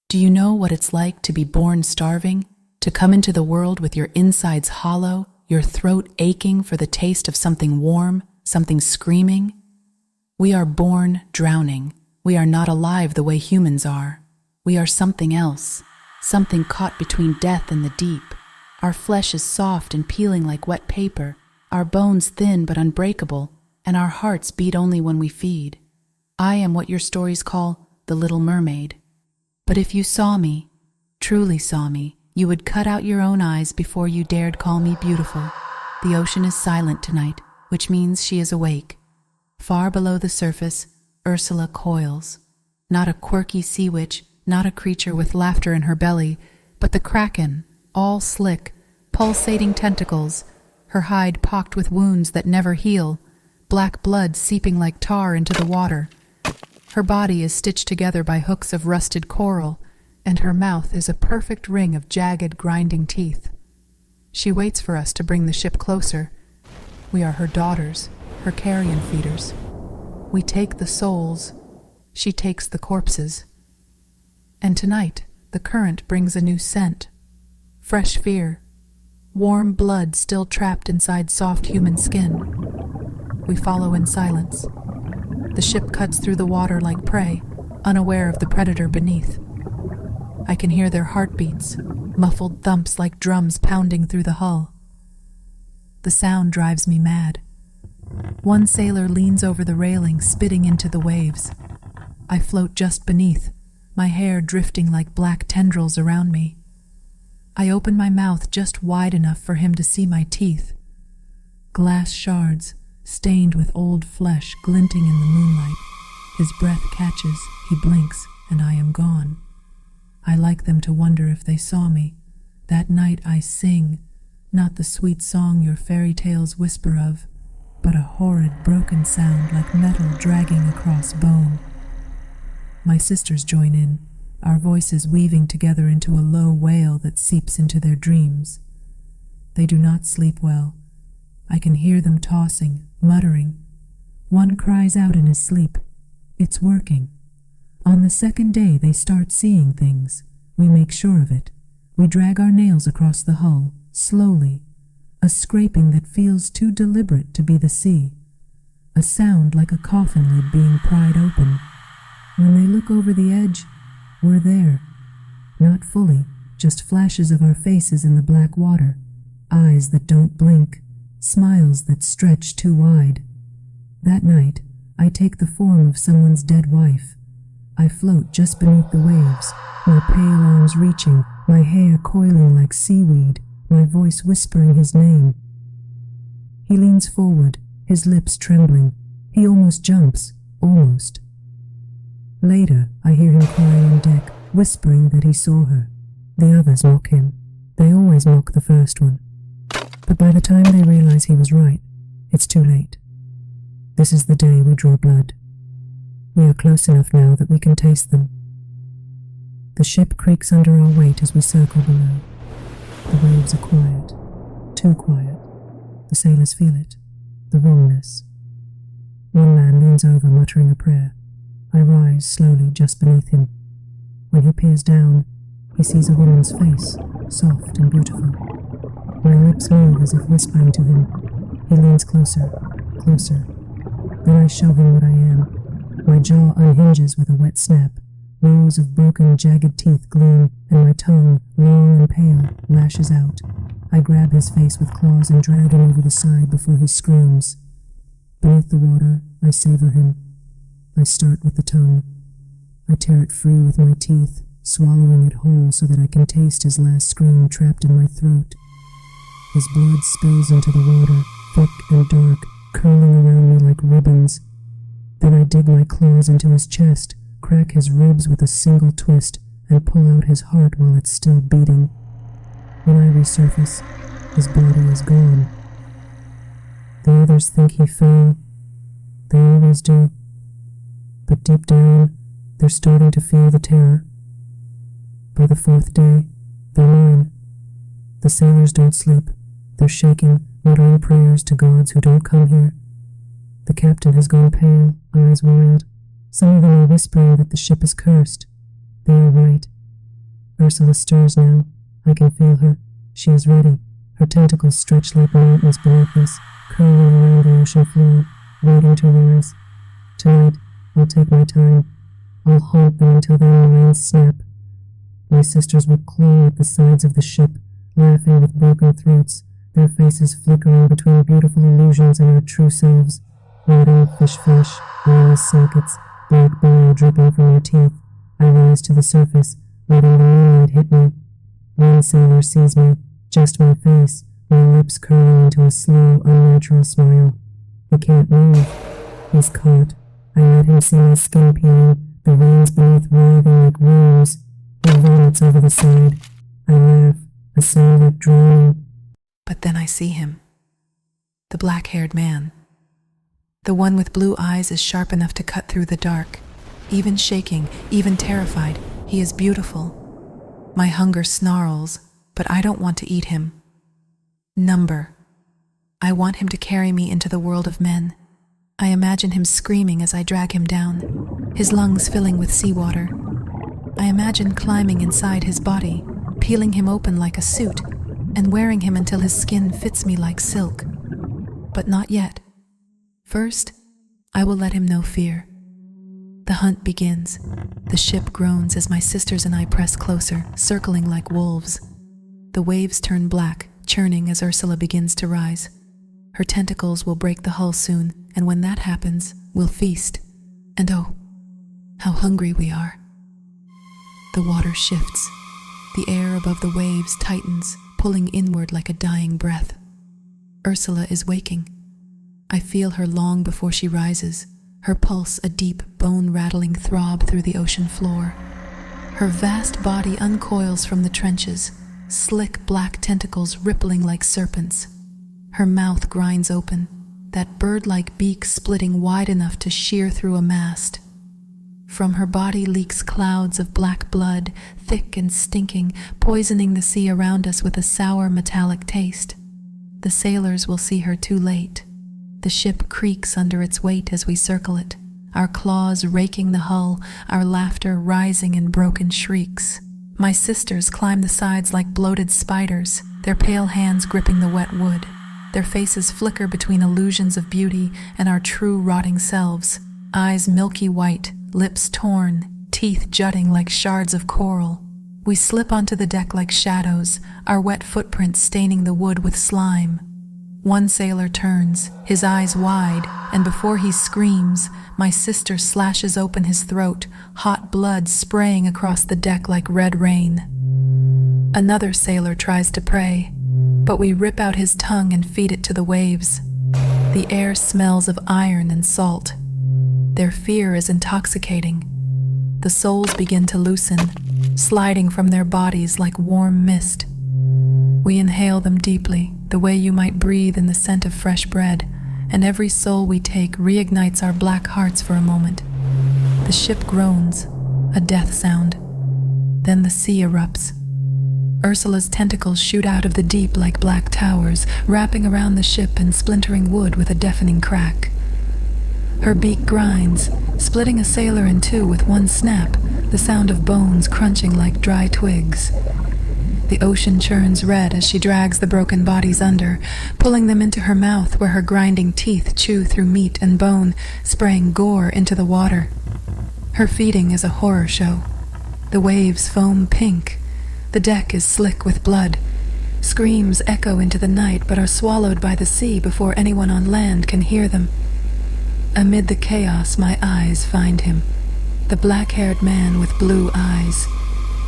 Do you know what it's like to be born starving, to come into the world with your insides hollow, your throat aching for the taste of something warm, something screaming? We are born drowning. We are not alive the way humans are. We are something else, something caught between death and the deep. Our flesh is soft and peeling like wet paper, our bones thin but unbreakable, and our hearts beat only when we feed. I am what your stories call the Little Mermaid. But if you saw me, truly saw me, you would cut out your own eyes before you dared call me beautiful. The ocean is silent tonight, which means she is awake. Far below the surface, Ursula coils. Not a quirky sea witch, not a creature with laughter in her belly, but the kraken, all slick, pulsating tentacles, her hide pocked with wounds that never heal, black blood seeping like tar into the water. Her body is stitched together by hooks of rusted coral, and her mouth is a perfect ring of jagged, grinding teeth. She waits for us to bring the ship closer. We are her daughters, her carrion feeders. We take the souls, she takes the corpses. And tonight, the current brings a new scent. Fresh fear. Warm blood still trapped inside soft human skin. We follow in silence. The ship cuts through the water like prey, unaware of the predator beneath. I can hear their heartbeats, muffled thumps like drums pounding through the hull. The sound drives me mad. One sailor leans over the railing, spitting into the waves. I float just beneath, my hair drifting like black tendrils around me. I open my mouth just wide enough for him to see my teeth. Glass shards, stained with old flesh, glinting in the moonlight. His breath catches, he blinks, and I am gone. I like them to wonder if they saw me. That night I sing, not the sweet song your fairy tales whisper of, but a horrid broken sound like metal dragging across bone. My sisters join in, our voices weaving together into a low wail that seeps into their dreams. They do not sleep well. I can hear them tossing, muttering. One cries out in his sleep, "It's working." On the second day they start seeing things. We make sure of it. We drag our nails across the hull, slowly. A scraping that feels too deliberate to be the sea. A sound like a coffin lid being pried open. When they look over the edge, we're there. Not fully, just flashes of our faces in the black water. Eyes that don't blink. Smiles that stretch too wide. That night, I take the form of someone's dead wife. I float just beneath the waves, my pale arms reaching, my hair coiling like seaweed, my voice whispering his name. He leans forward, his lips trembling. He almost jumps, almost. Later, I hear him crying on deck, whispering that he saw her. The others mock him. They always mock the first one. But by the time they realize he was right, it's too late. This is the day we draw blood. We are close enough now that we can taste them. The ship creaks under our weight as we circle below. The waves are quiet, too quiet. The sailors feel it, the wrongness. One man leans over, muttering a prayer. I rise slowly just beneath him. When he peers down, he sees a woman's face, soft and beautiful. My lips move as if whispering to him. He leans closer, closer. Then I show him what I am. My jaw unhinges with a wet snap. Rows of broken, jagged teeth gleam, and my tongue, long and pale, lashes out. I grab his face with claws and drag him over the side before he screams. Beneath the water, I savor him. I start with the tongue. I tear it free with my teeth, swallowing it whole so that I can taste his last scream trapped in my throat. His blood spills into the water, thick and dark, curling around me like ribbons. Then I dig my claws into his chest, crack his ribs with a single twist, and pull out his heart while it's still beating. When I resurface, his body is gone. The others think he fell. They always do. But deep down, they're starting to feel the terror. By the fourth day, they're mine. The sailors don't sleep. They're shaking, muttering prayers to gods who don't come here. The captain has gone pale, eyes wild. Some of them are whispering that the ship is cursed. They are right. Ursula stirs now. I can feel her. She is ready. Her tentacles stretch like mountains beneath us, curling around the ocean floor, waiting to rise. Tonight, I'll take my time. I'll haunt them until their minds snap. My sisters will claw at the sides of the ship, laughing with broken throats, their faces flickering between beautiful illusions and our true selves. Rotting fish flesh, enormous sockets, black bile dripping from their teeth. I rise to the surface, letting the moonlight hit me. One sailor sees me, just my face, my lips curling into a slow, unnatural smile. He can't move. He's caught. I let him see my skin peeling, the veins beneath writhing like wounds. He vomits over the side. I laugh, a sound like drowning. But then I see him. The black-haired man. The one with blue eyes is sharp enough to cut through the dark. Even shaking, even terrified, he is beautiful. My hunger snarls, but I don't want to eat him. Number. I want him to carry me into the world of men. I imagine him screaming as I drag him down, his lungs filling with seawater. I imagine climbing inside his body, peeling him open like a suit, and wearing him until his skin fits me like silk. But not yet. First, I will let him know fear. The hunt begins. The ship groans as my sisters and I press closer, circling like wolves. The waves turn black, churning as Ursula begins to rise. Her tentacles will break the hull soon, and when that happens, we'll feast. And oh, how hungry we are. The water shifts. The air above the waves tightens, pulling inward like a dying breath. Ursula is waking. I feel her long before she rises, her pulse a deep, bone-rattling throb through the ocean floor. Her vast body uncoils from the trenches, slick black tentacles rippling like serpents. Her mouth grinds open, that bird-like beak splitting wide enough to shear through a mast. From her body leaks clouds of black blood, thick and stinking, poisoning the sea around us with a sour metallic taste. The sailors will see her too late. The ship creaks under its weight as we circle it, our claws raking the hull, our laughter rising in broken shrieks. My sisters climb the sides like bloated spiders, their pale hands gripping the wet wood. Their faces flicker between illusions of beauty and our true rotting selves, eyes milky white, lips torn, teeth jutting like shards of coral. We slip onto the deck like shadows, our wet footprints staining the wood with slime. One sailor turns, his eyes wide, and before he screams, my sister slashes open his throat, hot blood spraying across the deck like red rain. Another sailor tries to pray, but we rip out his tongue and feed it to the waves. The air smells of iron and salt. Their fear is intoxicating. The souls begin to loosen, sliding from their bodies like warm mist. We inhale them deeply, the way you might breathe in the scent of fresh bread, and every soul we take reignites our black hearts for a moment. The ship groans, a death sound. Then the sea erupts. Ursula's tentacles shoot out of the deep like black towers, wrapping around the ship and splintering wood with a deafening crack. Her beak grinds, splitting a sailor in two with one snap, the sound of bones crunching like dry twigs. The ocean churns red as she drags the broken bodies under, pulling them into her mouth where her grinding teeth chew through meat and bone, spraying gore into the water. Her feeding is a horror show. The waves foam pink. The deck is slick with blood. Screams echo into the night but are swallowed by the sea before anyone on land can hear them. Amid the chaos, my eyes find him, the black-haired man with blue eyes.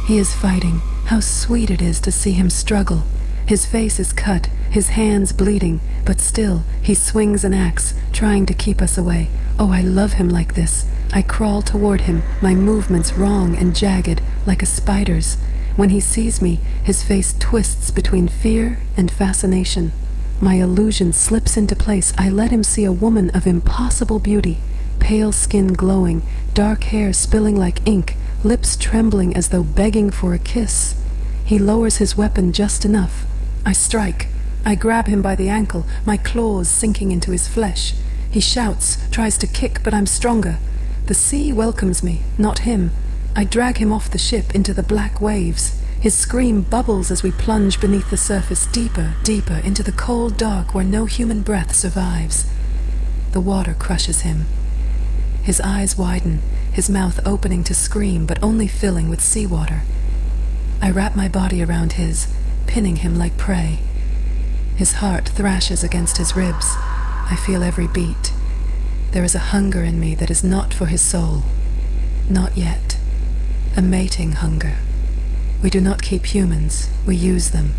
He is fighting. How sweet it is to see him struggle. His face is cut, his hands bleeding, but still he swings an axe, trying to keep us away. Oh, I love him like this. I crawl toward him, my movements wrong and jagged, like a spider's. When he sees me, his face twists between fear and fascination. My illusion slips into place. I let him see a woman of impossible beauty, pale skin glowing, dark hair spilling like ink, lips trembling as though begging for a kiss. He lowers his weapon just enough. I strike. I grab him by the ankle, my claws sinking into his flesh. He shouts, tries to kick, but I'm stronger. The sea welcomes me, not him. I drag him off the ship into the black waves. His scream bubbles as we plunge beneath the surface deeper, deeper into the cold dark where no human breath survives. The water crushes him. His eyes widen, his mouth opening to scream but only filling with seawater. I wrap my body around his, pinning him like prey. His heart thrashes against his ribs. I feel every beat. There is a hunger in me that is not for his soul. Not yet. A mating hunger. We do not keep humans, we use them.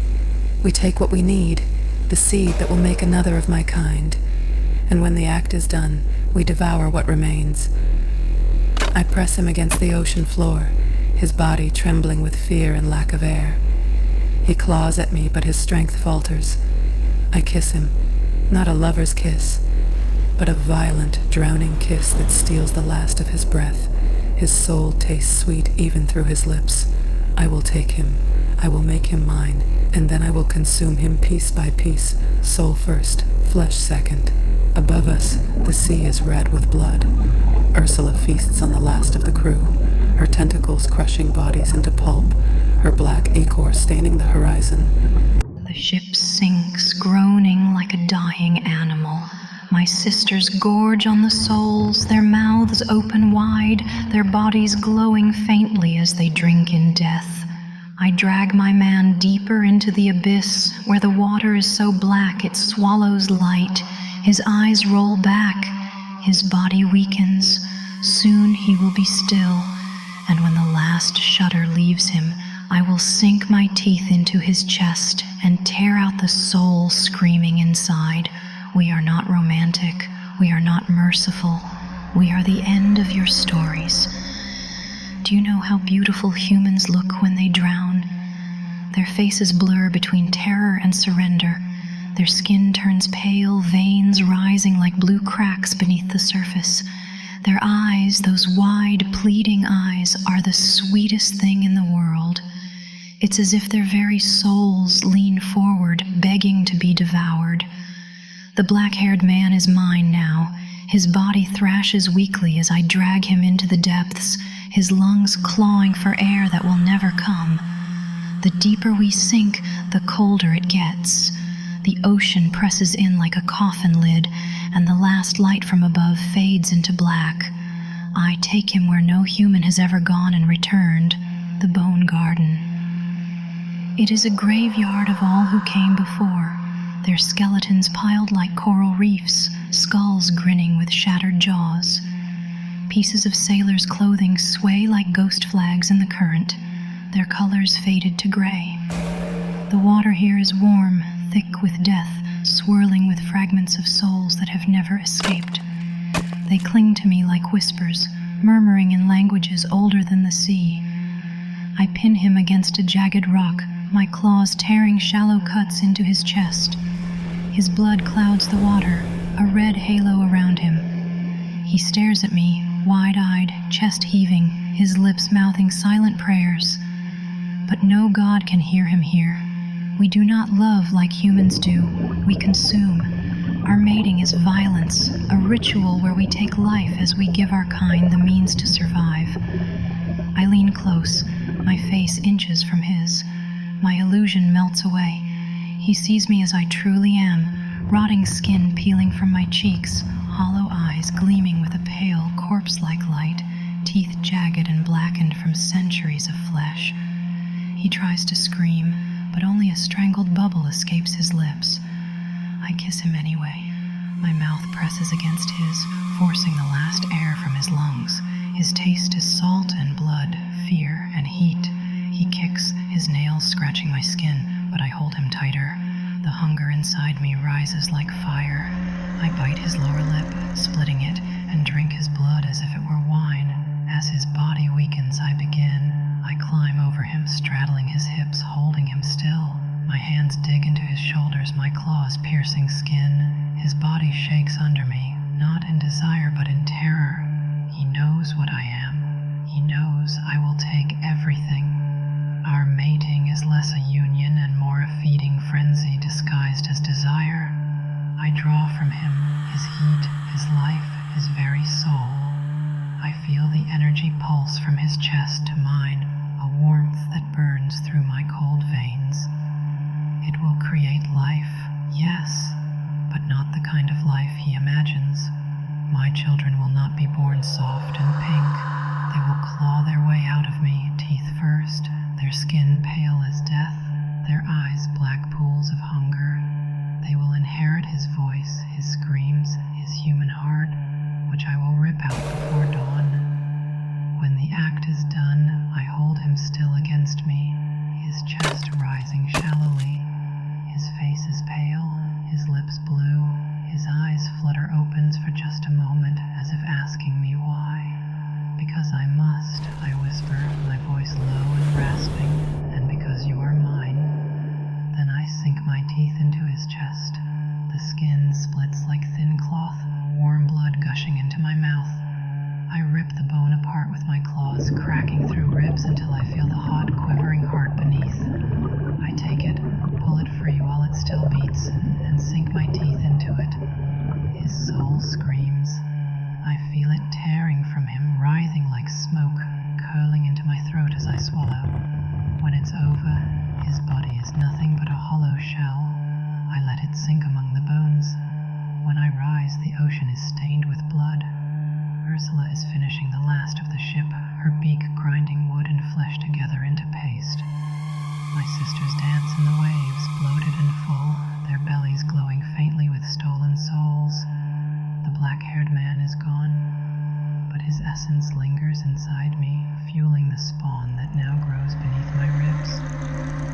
We take what we need, the seed that will make another of my kind. And when the act is done, we devour what remains. I press him against the ocean floor, his body trembling with fear and lack of air. He claws at me, but his strength falters. I kiss him, not a lover's kiss, but a violent, drowning kiss that steals the last of his breath. His soul tastes sweet even through his lips. I will take him, I will make him mine, and then I will consume him piece by piece, soul first, flesh second. Above us, the sea is red with blood. Ursula feasts on the last of the crew, her tentacles crushing bodies into pulp, her black ichor staining the horizon. The ship sinks, groaning like a dying animal. My sisters gorge on the souls, their mouths open wide, their bodies glowing faintly as they drink in death. I drag my man deeper into the abyss, where the water is so black it swallows light. His eyes roll back, his body weakens. Soon he will be still, and when the last shudder leaves him, I will sink my teeth into his chest and tear out the soul screaming inside. We are not romantic. We are not merciful. We are the end of your stories. Do you know how beautiful humans look when they drown? Their faces blur between terror and surrender. Their skin turns pale, veins rising like blue cracks beneath the surface. Their eyes, those wide, pleading eyes, are the sweetest thing in the world. It's as if their very souls lean forward, begging to be devoured. The black-haired man is mine now. His body thrashes weakly as I drag him into the depths, his lungs clawing for air that will never come. The deeper we sink, the colder it gets. The ocean presses in like a coffin lid, and the last light from above fades into black. I take him where no human has ever gone and returned, the bone garden. It is a graveyard of all who came before, their skeletons piled like coral reefs, skulls grinning with shattered jaws. Pieces of sailors' clothing sway like ghost flags in the current, their colors faded to gray. The water here is warm, thick with death, swirling with fragments of souls that have never escaped. They cling to me like whispers, murmuring in languages older than the sea. I pin him against a jagged rock, my claws tearing shallow cuts into his chest. His blood clouds the water, a red halo around him. He stares at me, wide-eyed, chest heaving, his lips mouthing silent prayers. But no god can hear him here. We do not love like humans do. We consume. Our mating is violence, a ritual where we take life as we give our kind the means to survive. I lean close, my face inches from his. My illusion melts away. He sees me as I truly am, rotting skin peeling from my cheeks, hollow eyes gleaming with a pale, corpse-like light, teeth jagged and blackened from centuries of flesh. He tries to scream, but only a strangled bubble escapes his lips. I kiss him anyway. My mouth presses against his, forcing the last air from his lungs. His taste is salt and blood, fear and heat. He kicks, his nails scratching my skin, but I hold him tighter. The hunger inside me rises like fire. I bite his lower lip, splitting it, and drink his blood as if it were wine. As his body weakens, I begin. I climb over him, straddling his hips, holding him still. My hands dig into his shoulders, my claws piercing skin. His body shakes under me, not in desire but in terror. He knows what I am. He knows I will take everything. Our mating is less a union and more a feeding frenzy disguised as desire. I draw from him his heat, his life, his very soul. I feel the energy pulse from his chest to mine, a warmth that burns through my skin pale as death, their eyes black pools of hunger. They will inherit his voice, his screams, his human heart, which I will rip out before dawn. When the act is done, I hold him still against me, his chest rising shallowly. His face is pale, his lips blue, his eyes flutter opens for just a moment, as if asking me why. Because I must, I whisper, my voice low and rasping, and because you are mine. Then I sink my teeth into his chest. The skin splits like thin cloth, warm blood gushing into my mouth. I rip the bone apart with my claws, cracking through ribs until I feel the hot, quivering heart beneath. I take it, pull it free while it still beats, and sink my teeth into it. His soul screams. I feel it tearing from him, writhing like smoke, curling into my throat as I swallow. When it's over, his body is nothing but a hollow shell. I let it sink among the bones. When I rise, the ocean is stained with blood. Ursula is finishing the last of the ship, her beak grinding wood and flesh together into paste. My sisters dance in the waves, bloated and full, their bellies glowing faintly with stolen souls. The black-haired man is gone, but his essence lingers inside me, fueling the spawn that now grows beneath my ribs.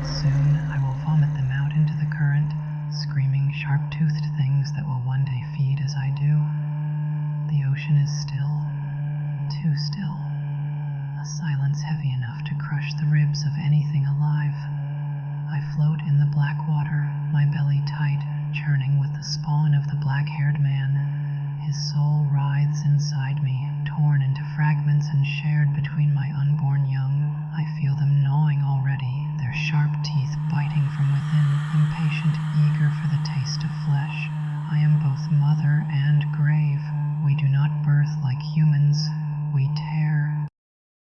Soon I will vomit them out into the current, screaming sharp-toothed things that will one day feed as I do. The ocean is still, too still, a silence heavy enough to crush the ribs of anything alive. I float in the black water, my belly tight, churning with the spawn of the black-haired man. His soul writhes inside me, torn into fragments and shared between my unborn young. I feel them gnawing already, their sharp teeth biting from within, impatient, eager for the taste of flesh. I am both mother and grave. We do not birth like humans, we tear.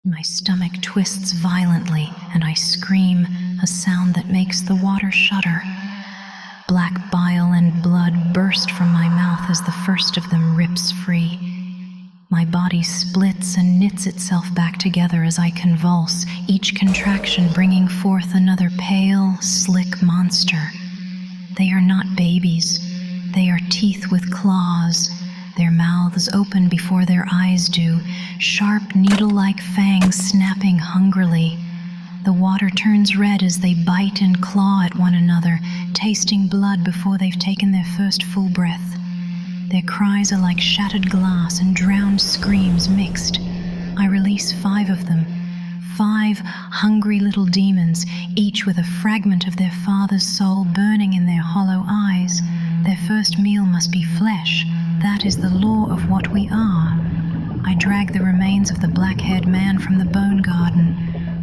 My stomach twists violently, and I scream, a sound that makes the water shudder. Black bile and blood burst from my mouth as the first of them rips free. My body splits and knits itself back together as I convulse, each contraction bringing forth another pale, slick monster. They are not babies. They are teeth with claws. Their mouths open before their eyes do, sharp needle-like fangs snapping hungrily. The water turns red as they bite and claw at one another, tasting blood before they've taken their first full breath. Their cries are like shattered glass and drowned screams mixed. I release 5 of them, 5 hungry little demons, each with a fragment of their father's soul burning in their hollow eyes. Their first meal must be flesh. That is the law of what we are. I drag the remains of the black-haired man from the bone garden.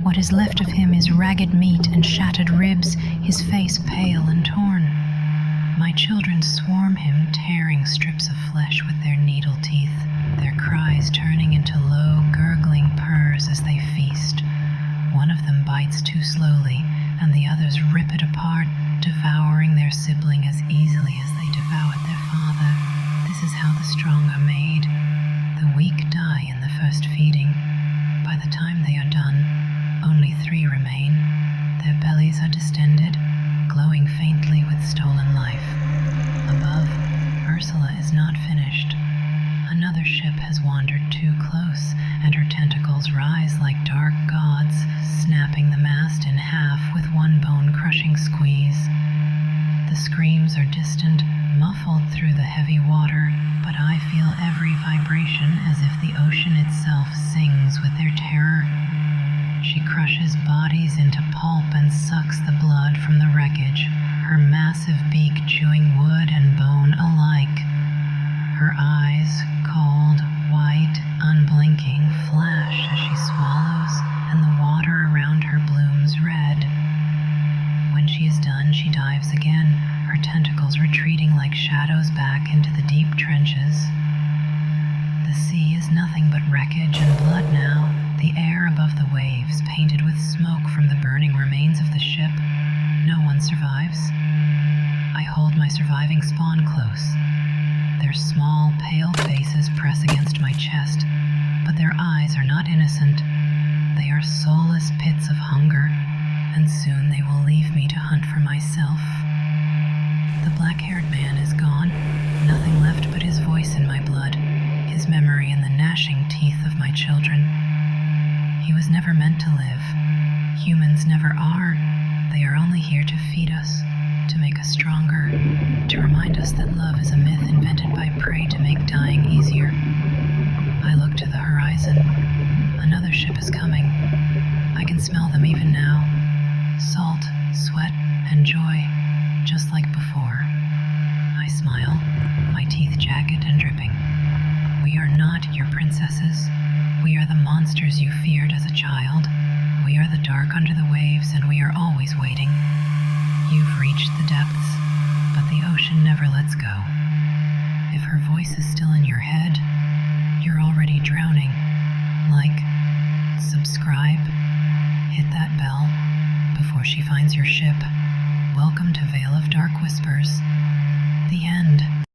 What is left of him is ragged meat and shattered ribs, his face pale and torn. My children swarm him, tearing strips of flesh with their needle teeth, their cries turning into low, gurgling purrs as they feast. One of them bites too slowly, and the others rip it apart, devouring their sibling as easily as they devoured their father. This is how the strong are made. The weak die in the first feeding. By the time they are done, only 3 remain. Their bellies are distended, glowing faintly with stolen life. Above, Ursula is not finished. Another ship has wandered too close, and her tentacles rise like dark gods, snapping the mast in half with one bone-crushing squeeze. The screams are distant, muffled through the heavy water, but I feel every vibration as if the ocean itself sings with their terror. She crushes bodies into pulp and sucks the blood from the wreckage, her massive beak chewing wood and bone alike. Her eyes, cold, white, unblinking, flash as she swallows, and the water around her blooms red. When she is done, she dives again, her tentacles retreating like shadows back into the deep trenches. The sea is nothing but wreckage and blood now, the air above the waves painted with smoke from the burning remains of the ship. No one survives. I hold my surviving spawn close. Their small, pale faces press against my chest, but their eyes are not innocent. They are soulless pits of hunger, humans never are. They are only here to feed us, to make us stronger, to remind us that love is a myth invented by prey to make dying easier. I look to the horizon. Another ship is coming. I can smell them even now. Salt, sweat, and joy, just like before. I smile, my teeth jagged and dripping. We are not your princesses. We are the monsters you feared as a child. We are the dark under the waves, and we are always waiting. You've reached the depths, but the ocean never lets go. If her voice is still in your head, you're already drowning. Like, subscribe, hit that bell before she finds your ship. Welcome to Vale of Dark Whispers. The end.